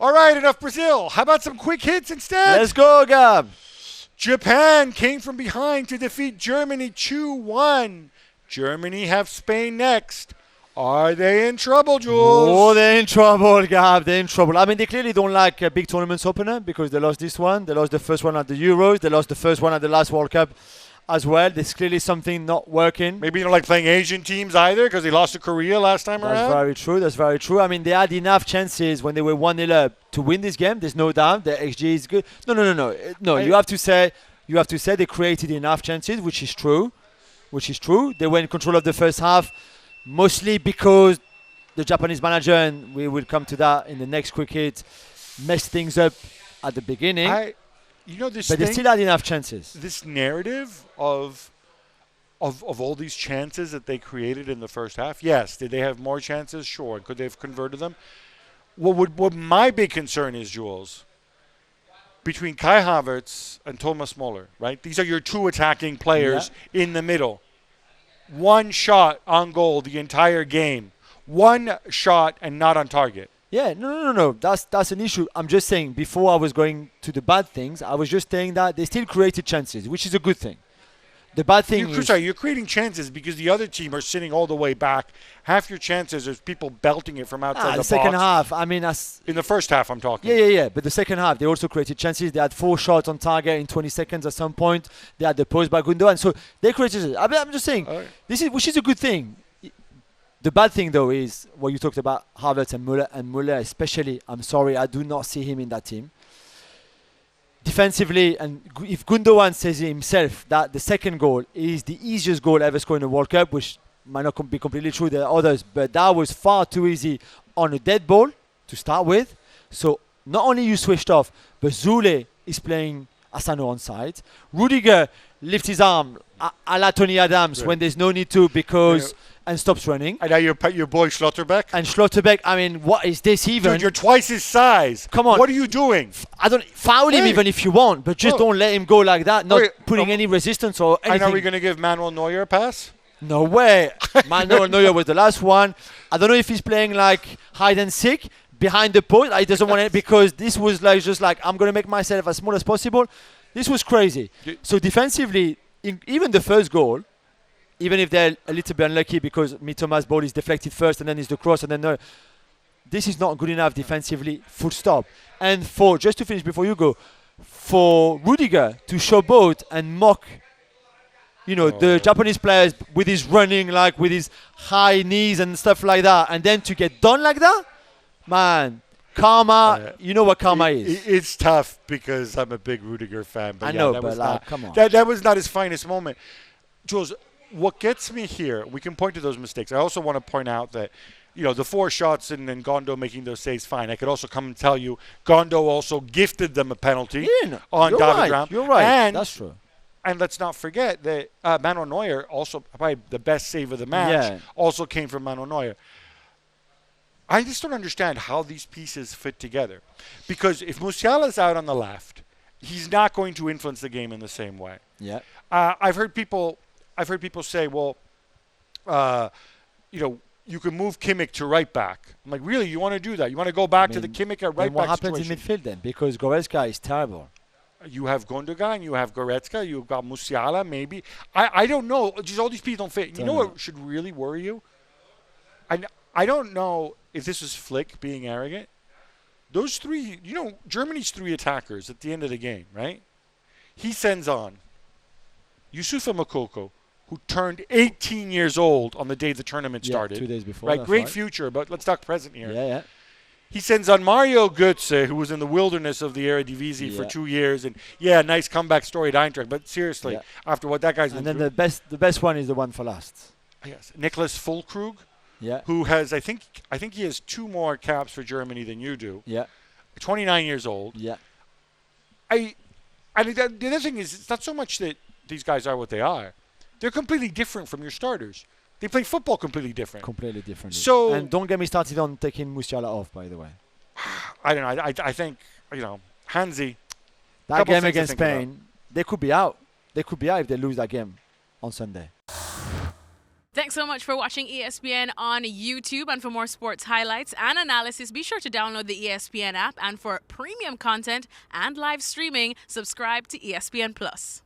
All right, enough Brazil. How about some quick hits instead? Let's go, Gab. Japan came from behind to defeat Germany 2-1. Germany have Spain next. Are they in trouble, Jules? Oh, they're in trouble, Gab. They're in trouble. I mean, they clearly don't like a big tournaments opener because they lost this one. They lost the first one at the Euros. They lost the first one at the last World Cup as well. There's clearly something not working. Maybe you don't like playing Asian teams either because they lost to Korea last time around. That's very true. That's very true. I mean, they had enough chances when they were 1-0 up to win this game. There's no doubt. The XG is good. No. You have to say they created enough chances, which is true. They were in control of the first half, mostly because the Japanese manager, and we will come to that in the next quick hit, messed things up at the beginning. But they still had enough chances. This narrative of all these chances that they created in the first half, yes. Did they have more chances? Sure. Could they have converted them? What my big concern is, Jules, between Kai Havertz and Thomas Muller, right? These are your two attacking players in the middle. One shot on goal the entire game. One shot and not on target. Yeah, no. That's an issue. I'm just saying, before I was going to the bad things, I was just saying that they still created chances, which is a good thing. The bad thing you're creating chances because the other team are sitting all the way back. Half your chances is people belting it from outside the box. Second half, I mean... in the first half, I'm talking. Yeah. But the second half, they also created chances. They had 4 shots on target in 20 seconds at some point. They had the post by Gundogan. So they created... I'm just saying, which is a good thing. The bad thing, though, is what you talked about, Havertz and Muller especially. I'm sorry, I do not see him in that team. Defensively, and if Gundogan says himself that the second goal is the easiest goal ever scored in a World Cup, which might not be completely true, there are others, but that was far too easy on a dead ball to start with. So not only you switched off, but Zule is playing Asano on side. Rudiger lifts his arm a la Tony Adams when there's no need to because... and stops running. And now your boy Schlotterbeck. And Schlotterbeck, I mean, what is this even? Dude, you're twice his size. Come on. What are you doing? Foul him even if you want, but just don't let him go like that, not putting any resistance or anything. And are we going to give Manuel Neuer a pass? No way. Manuel Neuer was the last one. I don't know if he's playing like hide and seek behind the post. He doesn't want it because this was just like, I'm going to make myself as small as possible. This was crazy. So defensively, even the first goal, even if they're a little bit unlucky because Mitoma's ball is deflected first and then it's the cross and then this is not good enough defensively, full stop. And just to finish before you go, for Rudiger to showboat and mock, the Japanese players with his running, like with his high knees and stuff like that, and then to get done like that, man, karma, you know what karma is. It's tough because I'm a big Rudiger fan. But I know, but come on. That was not his finest moment. Jules, what gets me here, we can point to those mistakes. I also want to point out that, the 4 shots and then Gondo making those saves, fine. I could also come and tell you, Gondo also gifted them a penalty on David Raum. You're right. That's true. And let's not forget that Manuel Neuer, also probably the best save of the match, also came from Manuel Neuer. I just don't understand how these pieces fit together. Because if Musiala's out on the left, he's not going to influence the game in the same way. Yeah. I've heard people say, well, you can move Kimmich to right back. I'm like, really? You want to do that? You want to go back to the Kimmich at right back? What happens in midfield then? Because Goretzka is terrible. You have Gundogan, you have Goretzka, you've got Musiala, maybe. I don't know. Just all these people don't fit. You know what should really worry you? I don't know if this is Flick being arrogant. Those 3, Germany's 3 attackers at the end of the game, right? He sends on Youssoufa Moukoko, who turned 18 years old on the day the tournament started. 2 days before. Right, great future, but let's talk present here. Yeah. He sends on Mario Götze, who was in the wilderness of the Eredivisie for 2 years, and nice comeback story at Eintracht. But seriously, after what that guy's been through. And then the best one is the one for last. Yes, Niklas Füllkrug, who has I think he has 2 more caps for Germany than you do. 29 years old. Yeah. The other thing is, it's not so much that these guys are what they are. They're completely different from your starters. They play football completely different. Completely different. So, and don't get me started on taking Musiala off, by the way. I don't know. I think, Hansi. That game against Spain, they could be out. They could be out if they lose that game on Sunday. Thanks so much for watching ESPN on YouTube. And for more sports highlights and analysis, be sure to download the ESPN app. And for premium content and live streaming, subscribe to ESPN Plus.